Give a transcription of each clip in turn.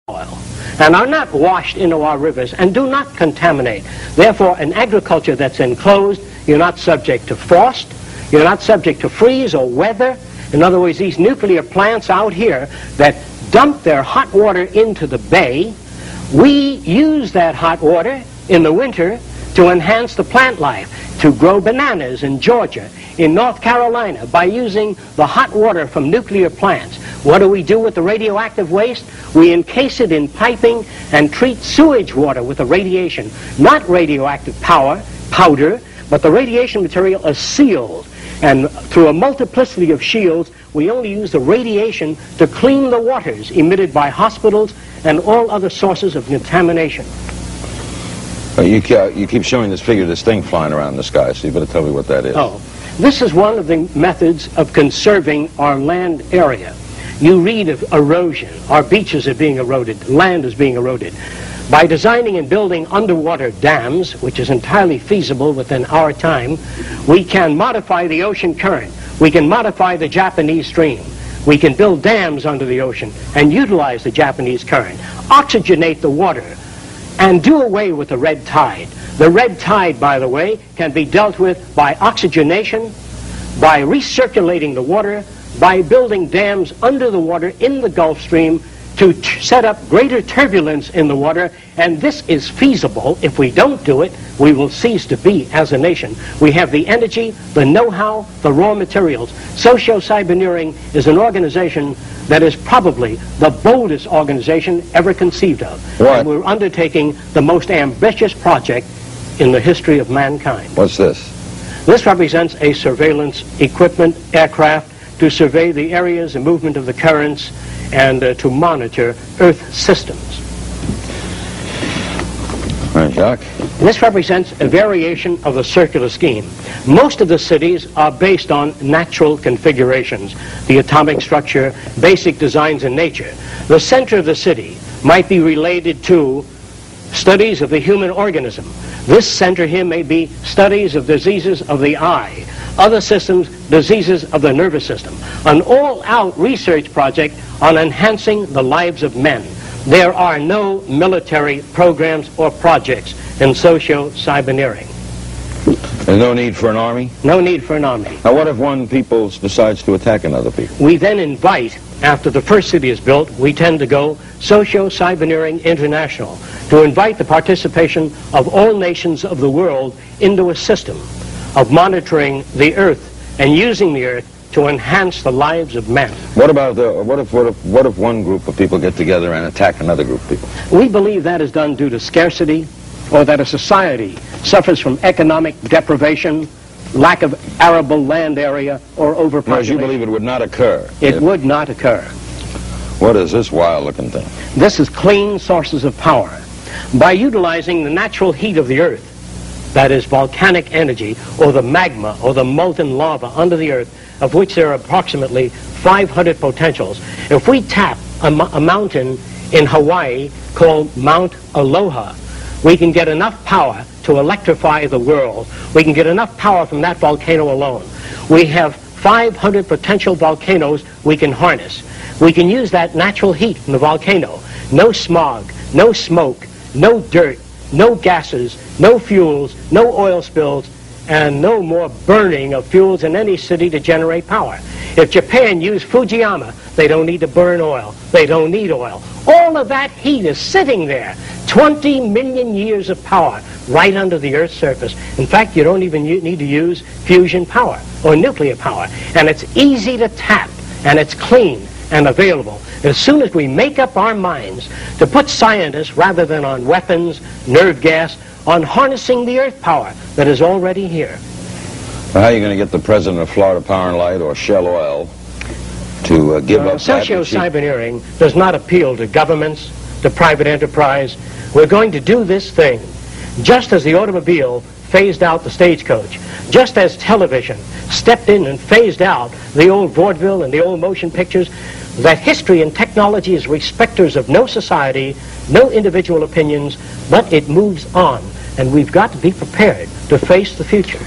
oil and are not washed into our rivers and do not contaminate. Therefore, an agriculture that's enclosed, you're not subject to frost, you're not subject to freeze or weather. In other words, these nuclear plants out here that dump their hot water into the bay, we use that hot water in the winter to enhance the plant life, to grow bananas in Georgia, in North Carolina, by using the hot water from nuclear plants. What do we do with the radioactive waste? We encase it in piping and treat sewage water with the radiation. Not radioactive powder, but the radiation material is sealed. And through a multiplicity of shields, we only use the radiation to clean the waters emitted by hospitals and all other sources of contamination. You keep showing this figure, this thing flying around the sky, so you better tell me what that is. Oh, this is one of the methods of conserving our land area. You read of erosion. Our beaches are being eroded. Land is being eroded. By designing and building underwater dams, which is entirely feasible within our time, we can modify the ocean current. We can modify the Japanese stream. We can build dams under the ocean and utilize the Japanese current, oxygenate the water, and do away with the red tide. The red tide, by the way, can be dealt with by oxygenation, by recirculating the water, by building dams under the water in the Gulf Stream to set up greater turbulence in the water, and this is feasible. If we don't do it, we will cease to be as a nation. We have the energy, the know-how, the raw materials. Socio-Cyberneering is an organization that is probably the boldest organization ever conceived of. What? And we're undertaking the most ambitious project in the history of mankind. What's this? This represents a surveillance equipment aircraft to survey the areas and movement of the currents and to monitor Earth systems. All right, Jacque. This represents a variation of the circular scheme. Most of the cities are based on natural configurations, the atomic structure, basic designs in nature. The center of the city might be related to studies of the human organism. This center here may be studies of diseases of the eye, other systems, diseases of the nervous system. An all-out research project on enhancing the lives of men. There are no military programs or projects in socio-cyberneering. There's no need for an army? No need for an army. Now what if one people decides to attack another people? We then invite, after the first city is built, we tend to go Socio-Cyberneering International, to invite the participation of all nations of the world into a system of monitoring the Earth and using the Earth to enhance the lives of men. What about what if one group of people get together and attack another group of people? We believe that is done due to scarcity, or that a society suffers from economic deprivation, lack of arable land area, or overpopulation. Whereas you believe it would not occur? It would not occur. What is this wild-looking thing? This is clean sources of power. By utilizing the natural heat of the Earth, that is volcanic energy, or the magma, or the molten lava under the Earth, of which there are approximately 500 potentials. If we tap a mountain in Hawaii called Mount Aloha, we can get enough power to electrify the world. We can get enough power from that volcano alone. We have 500 potential volcanoes we can harness. We can use that natural heat from the volcano. No smog, no smoke, no dirt, no gases, no fuels, no oil spills, and no more burning of fuels in any city to generate power. If Japan used Fujiyama, they don't need to burn oil. They don't need oil. All of that heat is sitting there. 20 million years of power right under the Earth's surface. In fact, you don't even need to use fusion power or nuclear power. And it's easy to tap, and it's clean and available. As soon as we make up our minds to put scientists, rather than on weapons, nerve gas, on harnessing the Earth power that is already here. How are you going to get the president of Florida Power and Light or Shell Oil to give up that? Socio-cyberneering does not appeal to governments, to private enterprise. We're going to do this thing just as the automobile phased out the stagecoach, just as television stepped in and phased out the old vaudeville and the old motion pictures. That history and technology is respecters of no society, no individual opinions, but it moves on, and we've got to be prepared to face the future.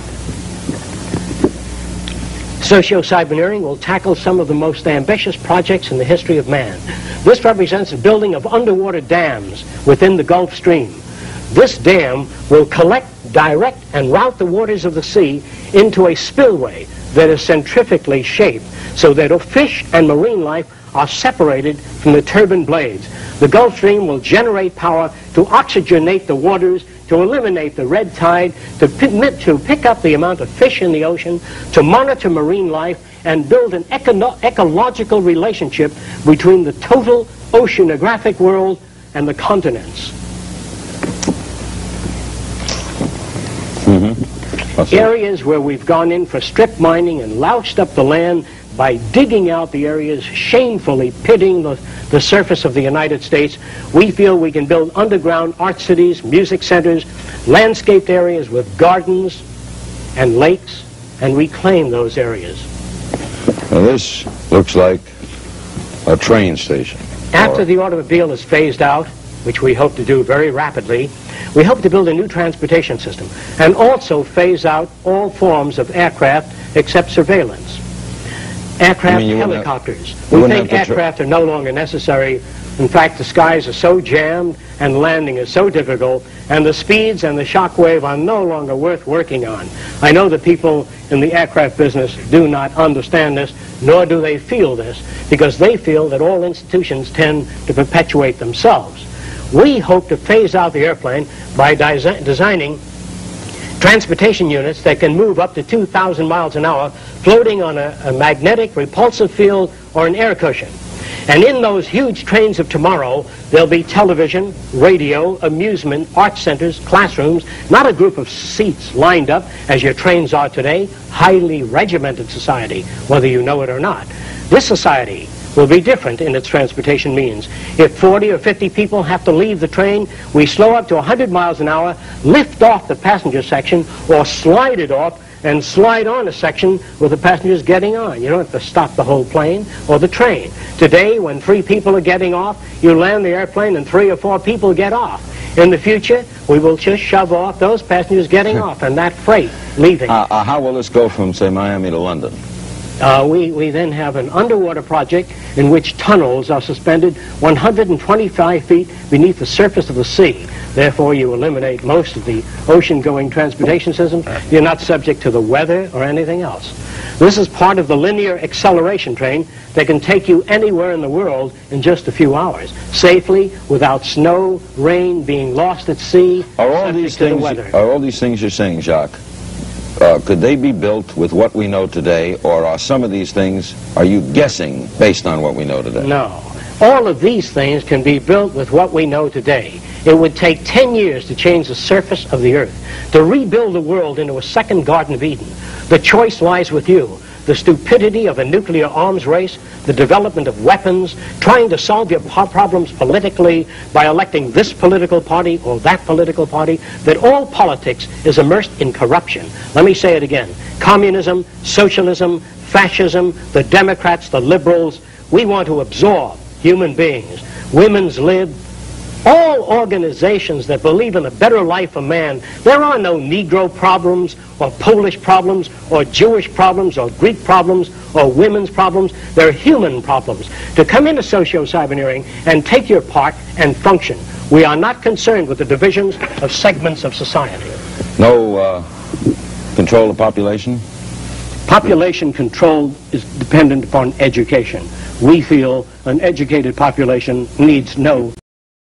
Socio-cyberneering will tackle some of the most ambitious projects in the history of man. This represents the building of underwater dams within the Gulf Stream. This dam will collect, direct, and route the waters of the sea into a spillway that is centrifugally shaped so that fish and marine life are separated from the turbine blades. The Gulf Stream will generate power to oxygenate the waters, to eliminate the red tide, to pick up the amount of fish in the ocean, to monitor marine life, and build an ecological relationship between the total oceanographic world and the continents. Areas where we've gone in for strip mining and loused up the land by digging out the areas, shamefully pitting the surface of the United States, we feel we can build underground art cities, music centers, landscaped areas with gardens and lakes, and reclaim those areas. Now this looks like a train station. After the automobile is phased out, which we hope to do very rapidly, we hope to build a new transportation system and also phase out all forms of aircraft except surveillance. Aircraft, helicopters. We think aircraft are no longer necessary. In fact, the skies are so jammed and landing is so difficult, and the speeds and the shock wave are no longer worth working on. I know the people in the aircraft business do not understand this, nor do they feel this, because they feel that all institutions tend to perpetuate themselves. We hope to phase out the airplane by designing transportation units that can move up to 2,000 miles an hour, floating on a magnetic repulsive field or an air cushion. And in those huge trains of tomorrow, there'll be television, radio, amusement, art centers, classrooms, not a group of seats lined up as your trains are today, highly regimented society, whether you know it or not. This society will be different in its transportation means. If 40 or 50 people have to leave the train, we slow up to 100 miles an hour, lift off the passenger section, or slide it off and slide on a section with the passengers getting on. You don't have to stop the whole plane or the train. Today, when 3 people are getting off, you land the airplane and 3 or 4 people get off. In the future, we will just shove off those passengers getting off and that freight leaving. How will this go from, say, Miami to London? We then have an underwater project in which tunnels are suspended 125 feet beneath the surface of the sea. Therefore, you eliminate most of the ocean-going transportation system. You're not subject to the weather or anything else. This is part of the linear acceleration train that can take you anywhere in the world in just a few hours, safely, without snow, rain, being lost at sea, Are all these things you're saying, Jacque, could they be built with what we know today, or are some of these things, are you guessing based on what we know today? No. All of these things can be built with what we know today. It would take 10 years to change the surface of the earth, to rebuild the world into a second Garden of Eden. The choice lies with you. The stupidity of a nuclear arms race, the development of weapons, trying to solve your problems politically by electing this political party or that political party, that all politics is immersed in corruption. Let me say it again. Communism, socialism, fascism, the Democrats, the liberals, we want to absorb human beings. Women's lib, all organizations that believe in a better life for man. There are no Negro problems or Polish problems or Jewish problems or Greek problems or women's problems. They're human problems. To come into socio-cyberneering and take your part and function. We are not concerned with the divisions of segments of society. No control of population? Population control is dependent upon education. We feel an educated population needs no